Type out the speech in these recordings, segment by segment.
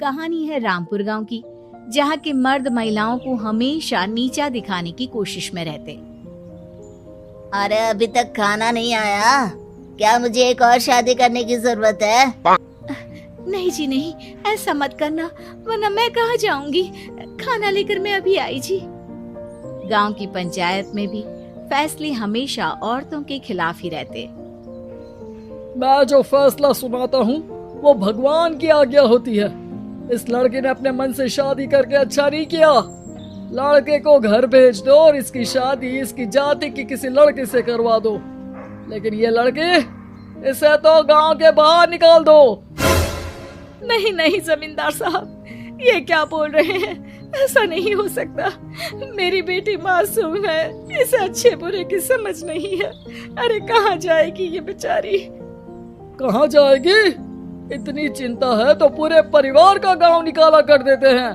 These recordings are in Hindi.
कहानी है रामपुर गांव की, जहां के मर्द महिलाओं को हमेशा नीचा दिखाने की कोशिश में रहते। अरे अभी तक खाना नहीं आया, क्या मुझे एक और शादी करने की जरूरत है? नहीं जी नहीं, ऐसा मत करना, वरना मैं कहाँ जाऊंगी। खाना लेकर मैं अभी आई जी। गांव की पंचायत में भी फैसले हमेशा औरतों के खिलाफ ही रहते। मैं जो फैसला सुनाता हूँ वो भगवान की आज्ञा होती है। इस लड़के ने अपने मन से शादी करके अच्छा नहीं किया। लड़के को घर भेज दो और इसकी शादी इसकी जाति की किसी लड़के से करवा दो, लेकिन ये लड़की, इसे तो गांव के बाहर निकाल दो। नहीं नहीं जमींदार साहब, ये क्या बोल रहे हैं? ऐसा नहीं हो सकता। मेरी बेटी मासूम है, इसे अच्छे बुरे की समझ नहीं है। अरे कहाँ जाएगी ये बेचारी? कहाँ जाएगी? इतनी चिंता है तो पूरे परिवार का गांव निकाला कर देते हैं।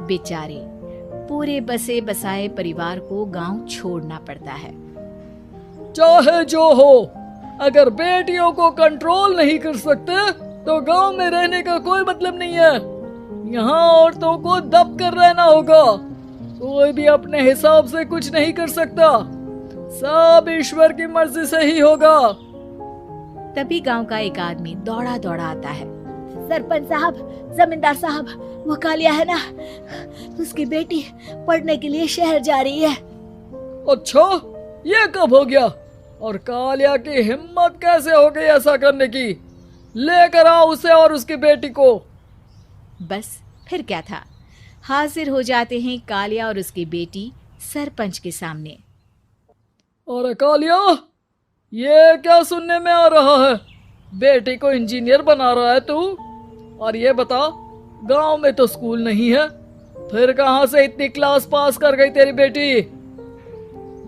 बेचारे पूरे बसे बसाए परिवार को गांव छोड़ना पड़ता है। चाहे जो हो, अगर बेटियों को कंट्रोल नहीं कर सकते तो गांव में रहने का कोई मतलब नहीं है। यहाँ औरतों को दब कर रहना होगा। कोई भी अपने हिसाब से कुछ नहीं कर सकता, सब ईश्वर की मर्जी से ही होगा। तभी गांव का एक आदमी दौड़ा दौड़ा आता है। सरपंच साहब, जमींदार साहब, वो कालिया है ना, उसकी बेटी पढ़ने के लिए शहर जा रही है। अच्छा, ये कब हो गया? और कालिया की हिम्मत कैसे हो गई ऐसा करने की? लेकर आओ उसे और उसकी बेटी को। बस फिर क्या था, हाजिर हो जाते हैं कालिया और उसकी बेटी सरपंच के सामने। और कालिया, ये क्या सुनने में आ रहा है? बेटी को इंजीनियर बना रहा है तू? और ये बता, गांव में तो स्कूल नहीं है, फिर कहां से इतनी क्लास पास कर गई तेरी बेटी?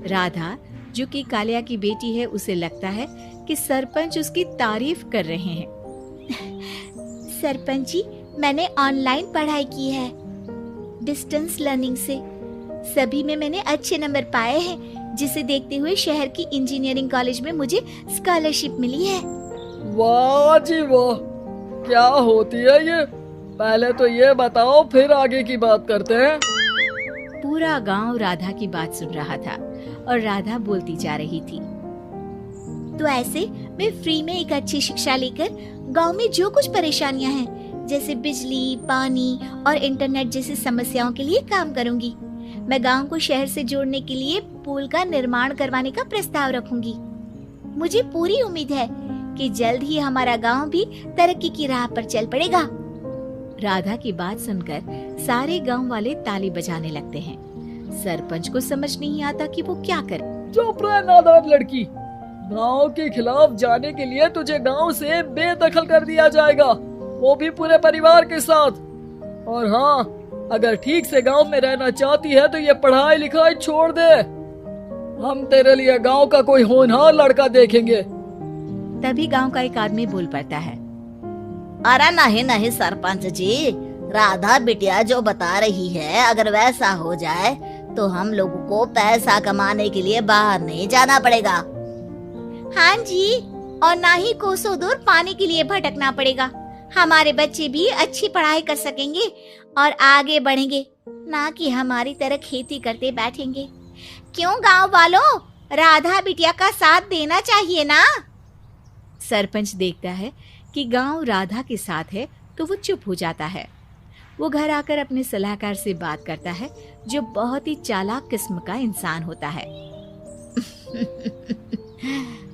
राधा, जो कि कालिया की बेटी है, उसे लगता है कि सरपंच उसकी तारीफ कर रहे हैं। सरपंच जी, मैंने ऑनलाइन पढ़ाई की है, डिस्टेंस लर्निंग से। सभी में मैंने अच्छे नंबर पाए हैं, जिसे देखते हुए शहर की इंजीनियरिंग कॉलेज में मुझे स्कॉलरशिप मिली है। वाह जी वाह, क्या होती है ये? पहले तो ये बताओ, फिर आगे की बात करते हैं। पूरा गांव राधा की बात सुन रहा था और राधा बोलती जा रही थी। तो ऐसे मैं फ्री में एक अच्छी शिक्षा लेकर गांव में जो कुछ परेशानियां हैं, जैसे बिजली, पानी और इंटरनेट जैसी समस्याओं के लिए काम करूंगी। मैं गांव को शहर से जोड़ने के लिए पुल का निर्माण करवाने का प्रस्ताव रखूंगी। मुझे पूरी उम्मीद है कि जल्द ही हमारा गांव भी तरक्की की राह पर चल पड़ेगा। राधा की बात सुनकर सारे गांव वाले ताली बजाने लगते हैं। सरपंच को समझ नहीं आता कि वो क्या करे। चुप रह नादान लड़की, गांव के खिलाफ जाने के लिए तुझे गांव से बेदखल कर दिया जाएगा, वो भी पूरे परिवार के साथ। और हाँ, अगर ठीक से गांव में रहना चाहती है तो ये पढ़ाई लिखाई छोड़ दे। हम तेरे लिए गांव का कोई होनहार लड़का देखेंगे। तभी गांव का एक आदमी बोल पड़ता है। अरे नहीं नहीं सरपंच जी, राधा बिटिया जो बता रही है, अगर वैसा हो जाए तो हम लोगों को पैसा कमाने के लिए बाहर नहीं जाना पड़ेगा। हाँ जी, और ना ही कोसों दूर पानी के लिए भटकना पड़ेगा। हमारे बच्चे भी अच्छी पढ़ाई कर सकेंगे और आगे बढ़ेंगे, ना कि हमारी तरह खेती करते बैठेंगे। क्यों गांव वालों, राधा बिटिया का साथ देना चाहिए ना। सरपंच देखता है कि गांव राधा के साथ है तो वो चुप हो जाता है। वो घर आकर अपने सलाहकार से बात करता है, जो बहुत ही चालाक किस्म का इंसान होता है।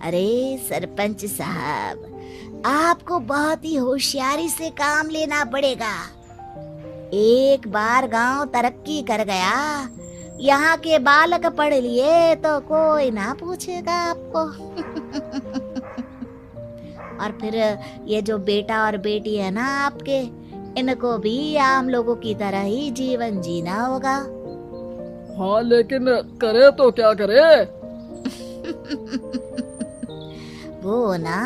अरे सरपंच साहब, आपको बहुत ही होशियारी से काम लेना पड़ेगा। एक बार गांव तरक्की कर गया, यहाँ के बालक पढ़ लिए तो कोई ना पूछेगा आपको। और फिर ये जो बेटा और बेटी है ना आपके, इनको भी आम लोगों की तरह ही जीवन जीना होगा। हाँ, लेकिन करे तो क्या करे? वो ना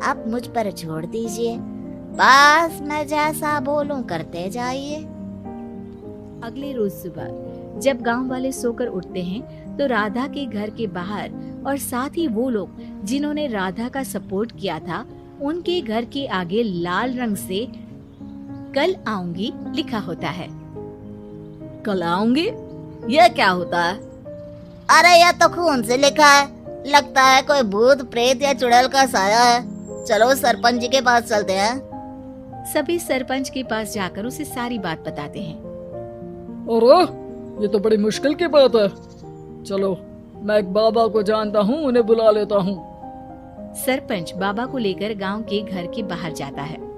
अब मुझ पर छोड़ दीजिए, बस मैं जैसा बोलूं करते जाइए। अगले रोज सुबह जब गांव वाले सोकर उठते हैं तो राधा के घर के बाहर और साथ ही वो लोग जिन्होंने राधा का सपोर्ट किया था, उनके घर के आगे लाल रंग से कल आऊंगी लिखा होता है। कल आऊंगी, यह क्या होता है? अरे यह तो खून से लिखा है, लगता है कोई भूत प्रेत या चुड़ैल का साया है। चलो सरपंच जी के पास चलते हैं। सभी सरपंच के पास जाकर उसे सारी बात बताते हैं। अरे ये तो बड़ी मुश्किल की बात है। चलो मैं एक बाबा को जानता हूँ, उन्हें बुला लेता हूँ। सरपंच बाबा को लेकर गांव के घर के बाहर जाता है।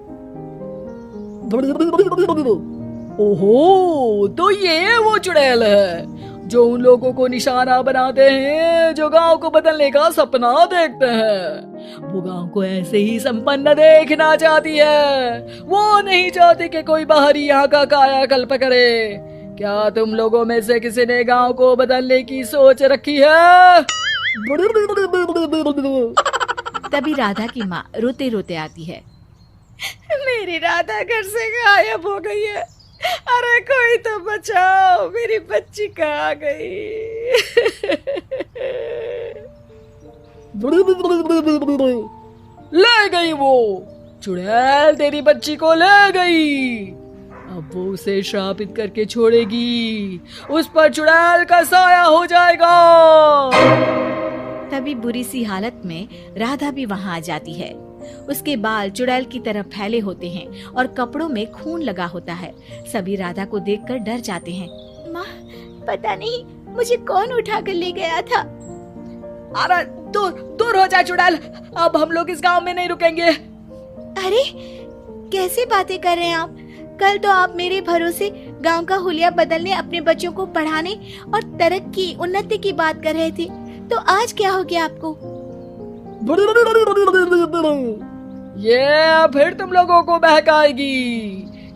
ओहो, तो ये वो चुड़ैल है जो उन लोगों को निशाना बनाते हैं जो गांव को बदलने का सपना देखते हैं। वो गांव को ऐसे ही संपन्न देखना चाहती है। वो नहीं चाहती कि कोई बाहरी यहाँ का कायाकल्प करे। क्या तुम लोगों में से किसी ने गांव को बदलने की सोच रखी है? तभी राधा की माँ रोते रोते आती है। मेरी राधा घर से गायब हो गई है। अरे कोई तो बचाओ, मेरी बच्ची कहाँ गई? ले गई वो चुड़ैल, तेरी बच्ची को ले गई। अब वो उसे श्रापित करके छोड़ेगी, उस पर चुड़ैल का साया हो जाएगा। तभी बुरी सी हालत में राधा भी वहां आ जाती है। उसके बाल चुड़ैल की तरह फैले होते हैं और कपड़ों में खून लगा होता है। सभी राधा को देखकर डर जाते हैं। माँ, पता नहीं मुझे कौन उठा कर ले गया था। अरे दूर दूर हो जा चुड़ैल, अब हम लोग इस गांव में नहीं रुकेंगे। अरे कैसी बातें कर रहे हैं आप? कल तो आप मेरे भरोसे गांव का हुलिया बदलने, अपने बच्चों को पढ़ाने और तरक्की उन्नति की बात कर रहे थे, तो आज क्या हो गया आपको? ये फिर तुम लोगों को बहकाएगी।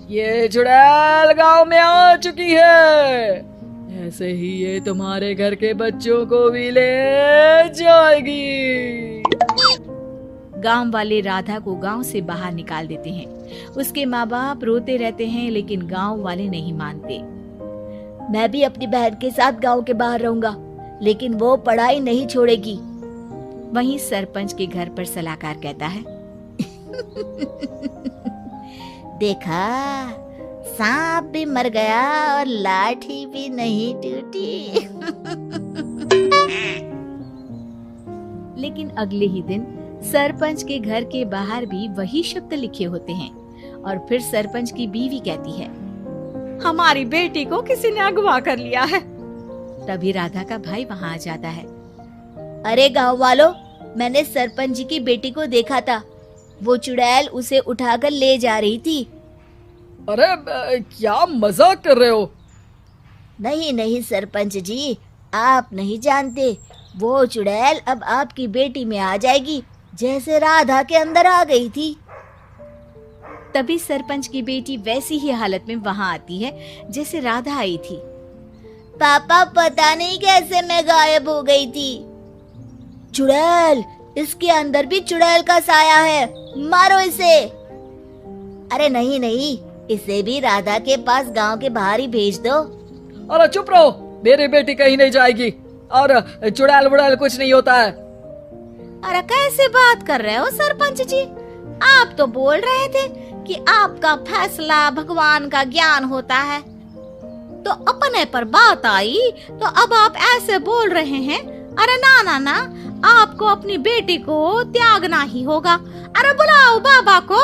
ये चुड़ैल गांव में आ चुकी है, ऐसे ही ये तुम्हारे घर के बच्चों को भी ले जाएगी। गांव वाले राधा को गांव से बाहर निकाल देते हैं। उसके माँ बाप रोते रहते हैं, लेकिन गांव वाले नहीं मानते। मैं भी अपनी बहन के साथ गांव के बाहर रहूंगा, लेकिन वो पढ़ाई नहीं छोड़ेगी। वहीं सरपंच के घर पर सलाहकार कहता है। देखा, सांप भी मर गया और लाठी भी नहीं टूटी। लेकिन अगले ही दिन सरपंच के घर के बाहर भी वही शब्द लिखे होते हैं और फिर सरपंच की बीवी कहती है, हमारी बेटी को किसी ने अगवा कर लिया है। तभी राधा का भाई वहां आ जाता है। अरे गांव वालों, मैंने सरपंच जी की बेटी को देखा था। वो चुड़ैल उसे उठाकर ले जा रही थी। अरे क्या मजाक कर रहे हो? नहीं नहीं सरपंच जी, आप नहीं जानते। वो चुड़ैल अब आपकी बेटी में आ जाएगी, जैसे राधा के अंदर आ गई थी। तभी सरपंच की बेटी वैसी ही हालत में वहां आती है जैसे राधा आई थी। पापा, पता नहीं कैसे मैं गायब हो गई थी। चुड़ैल, इसके अंदर भी चुड़ैल का साया है, मारो इसे। अरे नहीं नहीं, इसे भी राधा के पास गांव के बाहर ही भेज दो। अरे चुप रहो, मेरी बेटी कहीं नहीं जाएगी और चुड़ैल वुड़ैल कुछ नहीं होता है। अरे कैसे बात कर रहे हो सरपंच जी? आप तो बोल रहे थे कि आपका फैसला भगवान का ज्ञान होता है, तो अपने पर बात आई तो अब आप ऐसे बोल रहे हैं। अरे ना ना ना, आपको अपनी बेटी को त्यागना ही होगा। अरे बुलाओ बाबा को।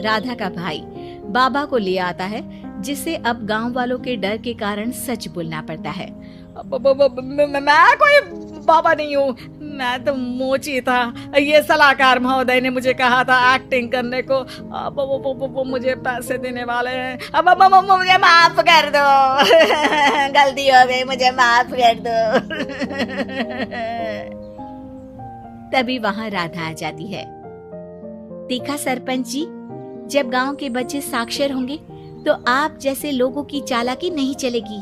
राधा का भाई बाबा को ले आता है, जिसे अब गांव वालों के डर के कारण सच बोलना पड़ता है। मैं कोई बाबा नहीं हूँ, मैं तो मोची था। ये सलाहकार महोदय ने मुझे कहा था एक्टिंग करने को। अब वो मुझे पैसे देने वाले हैं। अब मुझे माफ कर दो। गलती हो गई, मुझे माफ कर दो। तभी वहां राधा आ जाती है। देखा सरपंच जी, जब गांव के बच्चे साक्षर होंगे तो आप जैसे लोगों की चालाकी नहीं चलेगी।